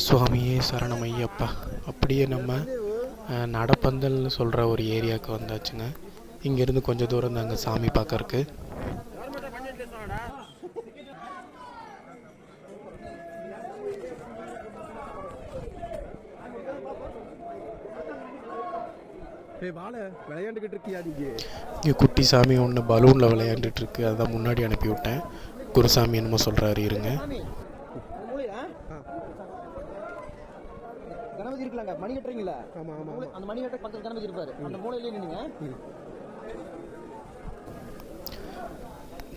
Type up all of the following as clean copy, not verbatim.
சுவாமியே சரணமையப்பா. அப்படியே நம்ம நடப்பந்தல்னு சொல்கிற ஒரு ஏரியாவுக்கு வந்தாச்சுங்க. இங்கேருந்து கொஞ்சம் தூரம் தாங்க சாமி பார்க்கறக்கு. இங்கே குட்டி சாமி ஒன்று பலூனில் விளையாண்டுட்டு இருக்கு. அதான் முன்னாடி அனுப்பி விட்டேன். குருசாமி என்னமோ சொல்கிறாரு, இருங்க. கணபதி இருக்கலாங்க, மணி கட்டுறீங்களா? அந்த மணி கட்ட பக்கத்துல கணபதி இருப்பாரு. அந்த மூலையிலே நின்னுங்க.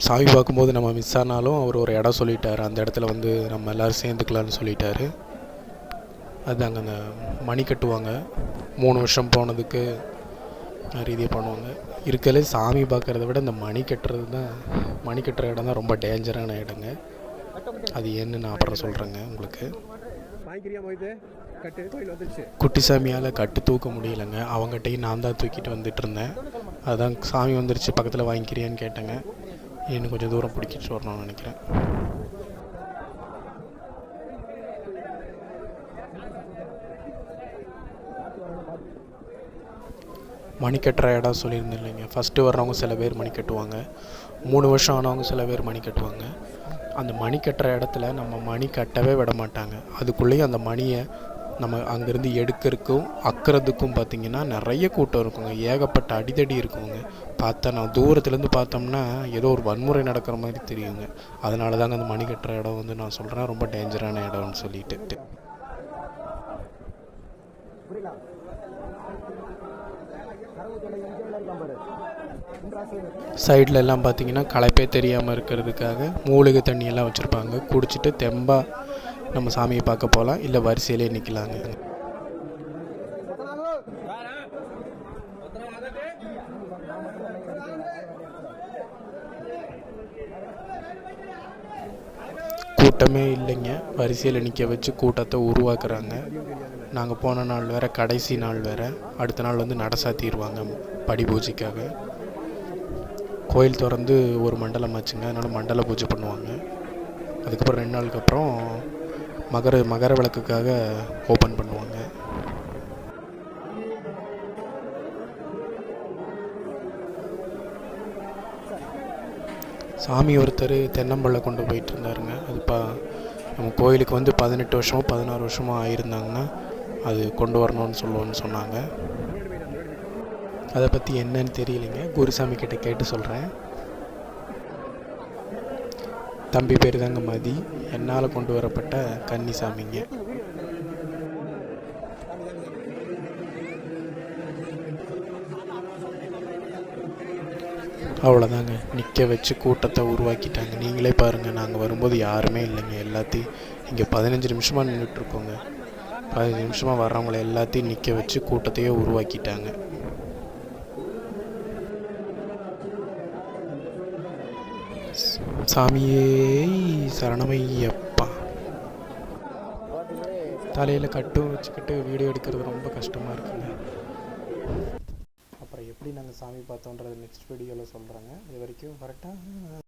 சாமி பார்க்கும்போது நம்ம மிஸ் ஆனாலும் அவர் ஒரு இடம் சொல்லிட்டாரு. அந்த இடத்துல வந்து நம்ம எல்லோரும் சேர்ந்துக்கலான்னு சொல்லிட்டாரு. அதுதாங்க அந்த மணி கட்டுவாங்க. 3 வருஷம் போனதுக்கு ரீதியாக பண்ணுவாங்க. இருக்கலே சாமி பார்க்குறத விட இந்த மணி கட்டுற இடம் தான் ரொம்ப டேஞ்சரான இடங்க. அது ஏன்னு நான் அப்புறம் சொல்கிறேங்க உங்களுக்கு. குட்டிசாமியால் கட்டு தூக்க முடியலைங்க. அவங்ககிட்டையும் நான் தான் தூக்கிட்டு வந்துட்டு இருந்தேன். அதுதான் சாமி வந்துருச்சு, பக்கத்தில் வாங்கிக்கிறியான்னு கேட்டேங்க. இன்னும் கொஞ்சம் தூரம் பிடிக்கிட்டு வரணும்னு நினைக்கிறேன். மணி கட்டுற இடம் சொல்லியிருந்தேன் இல்லைங்க. ஃபஸ்ட்டு வர்றவங்க சில பேர் மணி கட்டுவாங்க, 3 வருஷம் ஆனவங்க சில பேர் மணி கட்டுவாங்க. அந்த மணி கட்டுற இடத்துல நம்ம மணி கட்டவே விட மாட்டாங்க. அதுக்குள்ளேயும் அந்த மணியை நம்ம அங்கேருந்து எடுக்கிறதுக்கும் அக்கிறதுக்கும் பார்த்திங்கன்னா நிறைய கூட்டம் இருக்குங்க. ஏகப்பட்ட அடிதடி இருக்குங்க. பார்த்தா நான் தூரத்துலேருந்து பார்த்தோம்னா ஏதோ ஒரு வன்முறை நடக்கிற மாதிரி தெரியுங்க. அதனால தாங்க அந்த மணி கட்டுற இடம் வந்து நான் சொல்கிறேன் ரொம்ப டேஞ்சரான இடம்னு சொல்லிட்டு. சைடில் எல்லாம் பார்த்தீங்கன்னா களைப்பே தெரியாமல் இருக்கிறதுக்காக மூலிகை தண்ணியெல்லாம் வச்சுருப்பாங்க. குடிச்சிட்டு தெம்பாக நம்ம சாமியை பார்க்க போகலாம், இல்லை வரிசையிலே நிற்கலாங்க. கூட்டமே இல்லைங்க. வரிசையில் நிற்க வச்சு கூட்டத்தை உருவாக்குறாங்க. நாங்கள் போன நாள் வேறு, கடைசி நாள் வேறு. அடுத்த நாள் வந்து நட சாத்திடுவாங்க படி பூஜைக்காக. கோயில் திறந்து ஒரு மண்டலம் ஆச்சுங்க. அதனால் மண்டல பூஜை பண்ணுவாங்க. அதுக்கப்புறம் 2 நாளுக்கு அப்புறம் மகர விளக்குக்காக ஓப்பன் பண்ணுவாங்க. சாமி ஒருத்தர் தென்னம்பள்ளை கொண்டு போயிட்டு இருந்தாருங்க. அது நம்ம கோயிலுக்கு வந்து 18 வருஷமோ 16 வருஷமோ ஆகியிருந்தாங்கன்னா அது கொண்டு வரணும்னு சொன்னாங்க. அதை பற்றி என்னன்னு தெரியலைங்க. குருசாமி கிட்ட கேட்டு சொல்கிறேன். தம்பி பேர் தாங்க மதி. என்னால் கொண்டு வரப்பட்ட கன்னிசாமிங்க. அவ்வளோதாங்க, நிற்க வச்சு கூட்டத்தை உருவாக்கிட்டாங்க. நீங்களே பாருங்கள், நாங்கள் வரும்போது யாருமே இல்லைங்க. எல்லாத்தையும் இங்கே 15 நிமிஷமாக நின்றுட்டுருக்கோங்க. 15 நிமிஷமாக வர்றவங்களை எல்லாத்தையும் நிற்க வச்சு கூட்டத்தையே உருவாக்கிட்டாங்க. சாமியே சரணமையப்பா. தலையில் கட்டும் வச்சுக்கிட்டு வீடியோ எடுக்கிறது ரொம்ப கஷ்டமாக இருக்குங்க. அப்புறம் எப்படி நாங்கள் சாமி பார்த்தோன்றது நெக்ஸ்ட் வீடியோவில் சொல்கிறேங்க. இது வரைக்கும் கரெக்டாக